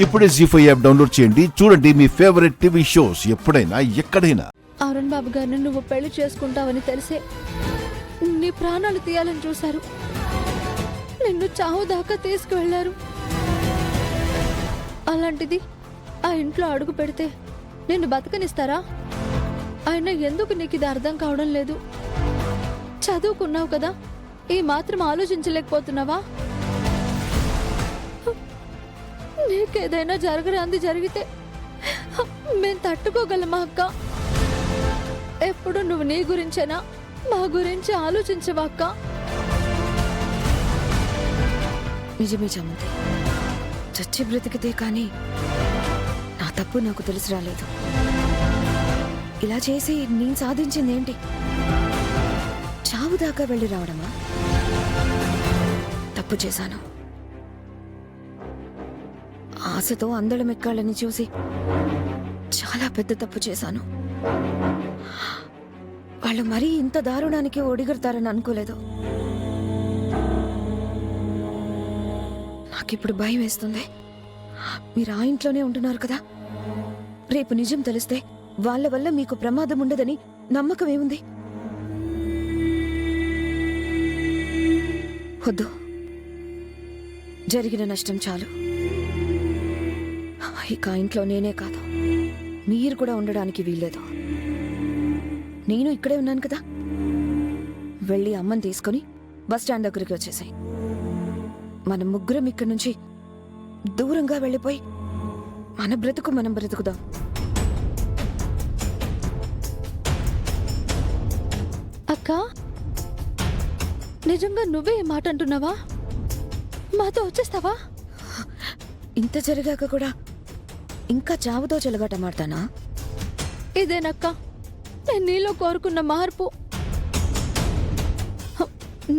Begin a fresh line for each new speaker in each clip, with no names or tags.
ఇప్పుడే జీ5 app download చేయండి. చూడండి మీ ఫేవరెట్ టీవీ షోస్ ఎప్పుడైనా ఎక్కడైనా.
అరుణ్ బాబు గారిని నువ్వు పెళ్లి చేసుకుంటావని తెలిసే నీ ప్రాణాలు తీయాలని చూశారు. నిన్ను చావు దాకా తీసుకువెళ్లారు. అలాంటిది ఆ ఇంట్లో అడుగు పెడితే నిన్ను బతకనిస్తారా? అయినా ఎందుకు నీకు ఇది అర్థం కావడం లేదు? చదువుకున్నావు కదా, ఈ మాత్రం ఆలోచించలేకపోతున్నావా? నీకేదైనా జరగరాంది జరిగితే మేం తట్టుకోగలమా అక్క? ఎప్పుడు నువ్వు నీ గురించేనా, మా గురించి ఆలోచించవా అక్క?
నిజమే చామంతి, చచ్చి బ్రతికితే కానీ నా తప్పు నాకు తెలిసి రాలేదు. ఇలా చేసి నేను సాధించింది ఏంటి? చావు దాకా వెళ్ళి రావడమా? తప్పు చేశాను. ఆశతో అందడం ఎక్కాలని చూసి చాలా పెద్ద తప్పు చేశాను. వాళ్ళు మరీ ఇంత దారుణానికి ఒడిగడతారని అనుకోలేదు. నాకిప్పుడు భయం వేస్తుంది. మీరు ఆ ఇంట్లోనే ఉంటున్నారు కదా, రేపు నిజం తెలిస్తే వాళ్ళ వల్ల మీకు ప్రమాదం ఉండదని నమ్మకం ఏముంది? వద్దు, జరిగిన నష్టం చాలు. ఇక ఆ ఇంట్లో నేనే కాదు, మీరు కూడా ఉండడానికి వీల్లేదు. నేను ఇక్కడే ఉన్నాను కదా, వెళ్ళి అమ్మని తీసుకొని బస్ స్టాండ్ దగ్గరికి వచ్చేసాయి. మనం ముగ్గురం ఇక్కడి నుంచి దూరంగా వెళ్ళిపోయి మన బ్రతుకు మనం బ్రతుకుదాం.
అక్క, నిజంగా నువ్వే ఈ మాట అంటున్నావా? మాతో వచ్చేస్తావా?
ఇంత జరిగాక కూడా ఇంకా చావుతో చెలగాటమాడతానా?
ఇదేనక్క నేను నీలో కోరుకున్న మార్పు.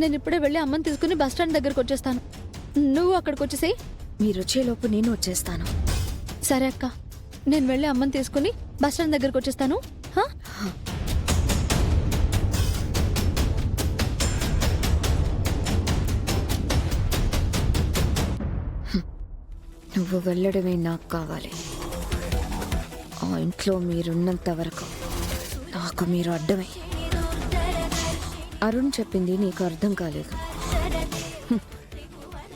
నేను ఇప్పుడే వెళ్ళి అమ్మని తీసుకుని బస్ స్టాండ్ దగ్గరకు వచ్చేస్తాను. నువ్వు అక్కడికి వచ్చేసేయ్.
మీరు వచ్చేలోపు నేను వచ్చేస్తాను.
సరే అక్క, నేను వెళ్ళి అమ్మని తీసుకుని బస్ స్టాండ్ దగ్గరకు వచ్చేస్తాను. హా?
నువ్వు వెళ్ళడమే నాకు కావాలి. ఆ ఇంట్లో మీరున్నంత వరకు నాకు మీరు అడ్డమే. అరుణ్ చెప్పింది నీకు అర్థం కాలేదు.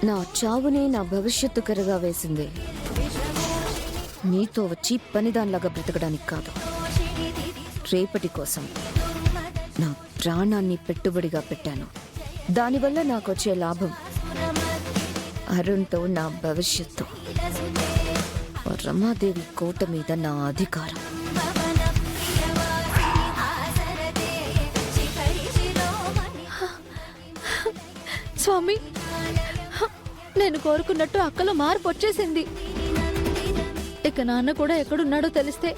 నా చావునే నా భవిష్యత్తు కరగా వేసింది. మీతో వచ్చి పనిదానిలాగా బ్రతకడానికి కాదు, రేపటి కోసం నా ప్రాణాన్ని పెట్టుబడిగా పెట్టాను. దానివల్ల నాకు వచ్చే లాభం అరుణ్తో నా భవిష్యత్తు, రమాదేవి కోట మీద నా అధికారం.
స్వామి, నేను కోరుకున్నట్టు అక్కలో మార్పు వచ్చేసింది. ఇక నాన్న కూడా ఎక్కడున్నాడో తెలిస్తే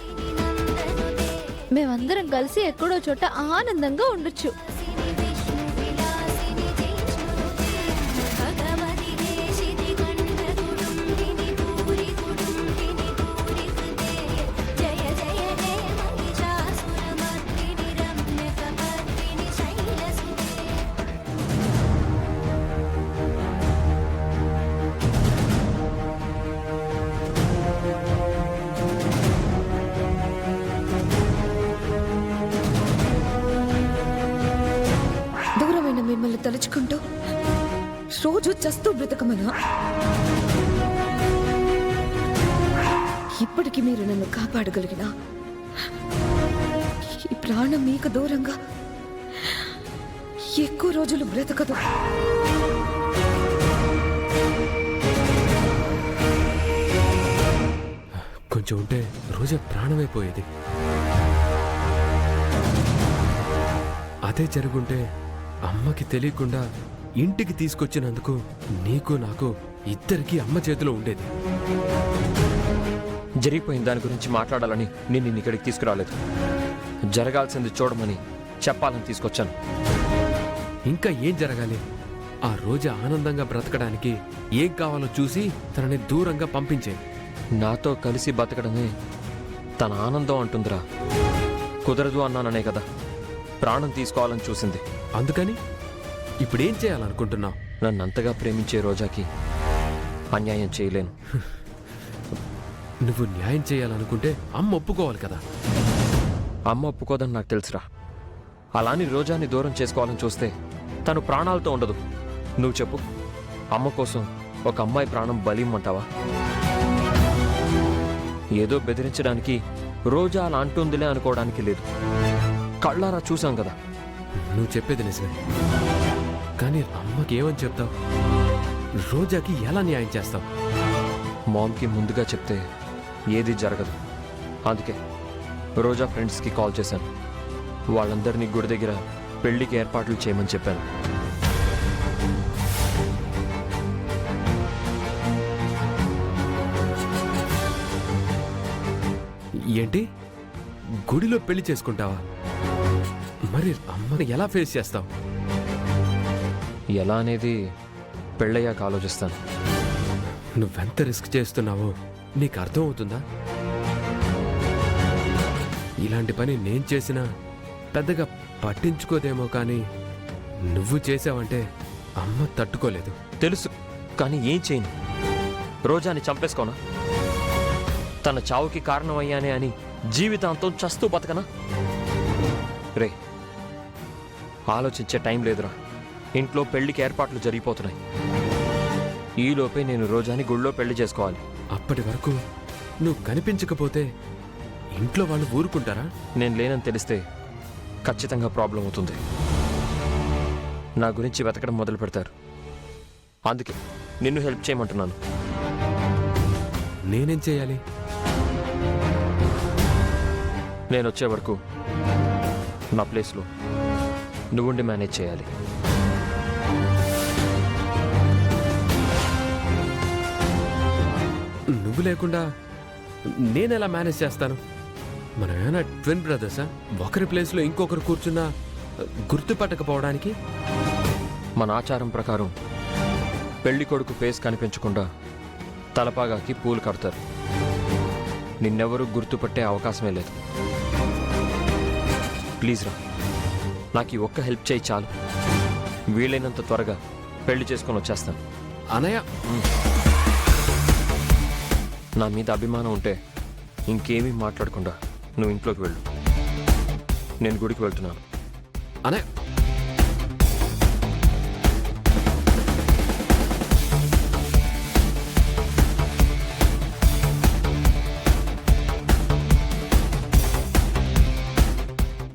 మేమందరం కలిసి ఎక్కడో చోట ఆనందంగా ఉండొచ్చు.
మిమ్మల్ని తలుచుకుంటూ రోజు చస్తూ బ్రతకమనా? ఇప్పటికి మీరు నన్ను కాపాడగలిగిన ఈ ప్రాణం మీకు దూరంగా ఎక్కువ రోజులు బ్రతకదు.
కొంచెం ఉంటే రోజా ప్రాణమైపోయేది. అదే జరుగుంటే అమ్మకి తెలియకుండా ఇంటికి తీసుకొచ్చినందుకు నీకు నాకు ఇద్దరికి అమ్మ చేతిలో ఉండేది.
జరిగిపోయిన దాని గురించి మాట్లాడాలని నేను నిన్ను ఇక్కడికి తీసుకురాలేదు. జరగాల్సింది చూడమని చెప్పాలని తీసుకొచ్చాను.
ఇంకా ఏం జరగాలి? ఆ రోజు ఆనందంగా బ్రతకడానికి ఏం కావాలో చూసి తనని దూరంగా పంపించే.
నాతో కలిసి బతకడమే తన ఆనందం అంటుందిరా. కుదరదు అన్నాననే కదా ప్రాణం తీసుకోవాలని చూసింది.
అందుకని ఇప్పుడేం చేయాలనుకుంటున్నావు?
నన్ను అంతగా ప్రేమించే రోజాకి అన్యాయం చేయలేను.
నువ్వు న్యాయం చేయాలనుకుంటే అమ్మ ఒప్పుకోవాలి కదా.
అమ్మ ఒప్పుకోదని నాకు తెలుసురా. అలాని రోజాని దూరం చేసుకోవాలని చూస్తే తను ప్రాణాలతో ఉండదు. నువ్వు చెప్పు, అమ్మ కోసం ఒక అమ్మాయి ప్రాణం బలిమ్మంటావా? ఏదో బెదిరించడానికి రోజా అలా అంటుందిలే అనుకోవడానికి లేదు. కళ్ళారా చూసాం కదా.
నువ్వు చెప్పేది నిజమే, కానీ అమ్మకి ఏమని చెప్తావు? రోజాకి ఎలా న్యాయం చేస్తావు?
మామ్కి ముందుగా చెప్తే ఏది జరగదు. అందుకే రోజా ఫ్రెండ్స్కి కాల్ చేశాను. వాళ్ళందరినీ గుడి దగ్గర పెళ్లికి ఏర్పాట్లు చేయమని చెప్పాను.
ఏంటి, గుడిలో పెళ్లి చేసుకుంటావా? మరి అమ్మని ఎలా ఫేస్ చేస్తావు?
ఎలా అనేది పెళ్ళయ్యాక ఆలోచిస్తాను.
నువ్వెంత రిస్క్ చేస్తున్నావో నీకు అర్థం అవుతుందా? ఇలాంటి పని నేను చేసినా పెద్దగా పట్టించుకోదేమో, కానీ నువ్వు చేసావంటే అమ్మ తట్టుకోలేదు.
తెలుసు, కానీ ఏం చేయను? రోజాని చంపేసుకోనా? తన చావుకి కారణమయ్యానే అని జీవితాంతం చస్తూ బతకనా? రే, ఆలోచించే టైం లేదురా. ఇంట్లో పెళ్లికి ఏర్పాట్లు జరిగిపోతున్నాయి. ఈలోపే నేను రోజాని గుళ్ళో పెళ్లి చేసుకోవాలి.
అప్పటి వరకు నువ్వు కనిపించకపోతే ఇంట్లో వాళ్ళు ఊరుకుంటారా?
నేను లేనని తెలిస్తే ఖచ్చితంగా ప్రాబ్లం అవుతుంది. నా గురించి వెతకడం మొదలు పెడతారు. అందుకే నిన్ను హెల్ప్ చేయమంటున్నాను.
నేనేం చేయాలి?
నేను వచ్చే వరకు నా ప్లేస్లో నువ్వుండి మేనేజ్ చేయాలి.
నువ్వు లేకుండా నేనెలా మేనేజ్ చేస్తాను? మనం ఏమైనా ట్విన్ బ్రదర్సా? ఒకరి ప్లేస్లో ఇంకొకరు కూర్చున్నా గుర్తుపట్టకపోవడానికి?
మన ఆచారం ప్రకారం పెళ్లి కొడుకు ఫేస్ కనిపించకుండా తలపాగాకి పూలు కడతారు. నిన్నెవరూ గుర్తుపట్టే అవకాశమే లేదు. ప్లీజ్ రా, నాకు ఈ ఒక్క హెల్ప్ చేయి చాలు. వీలైనంత త్వరగా పెళ్లి చేసుకొని వచ్చేస్తాను.
అనయ్య,
నా మీద అభిమానం ఉంటే ఇంకేమీ మాట్లాడకుండా నువ్వు ఇంట్లోకి వెళ్ళు. నేను గుడికి వెళ్తున్నాను.
అనయ్య,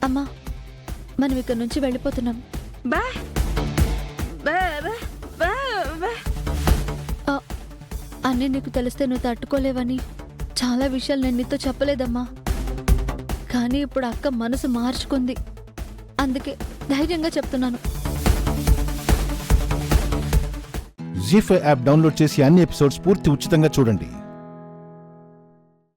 అమ్మా, మనం ఇక్కడ నుంచి వెళ్ళిపోతున్నాం. ఆ, అన్నీ నీకు తెలిస్తే నువ్వు తట్టుకోలేవని చాలా విషయాలు నేను నీతో చెప్పలేదమ్మా. కానీ ఇప్పుడు అక్క మనసు మార్చుకుంది, అందుకే ధైర్యంగా చెప్తున్నాను.
జీ5 యాప్ డౌన్లోడ్ చేసి అన్ని ఎపిసోడ్స్ పూర్తి ఉచితంగా చూడండి.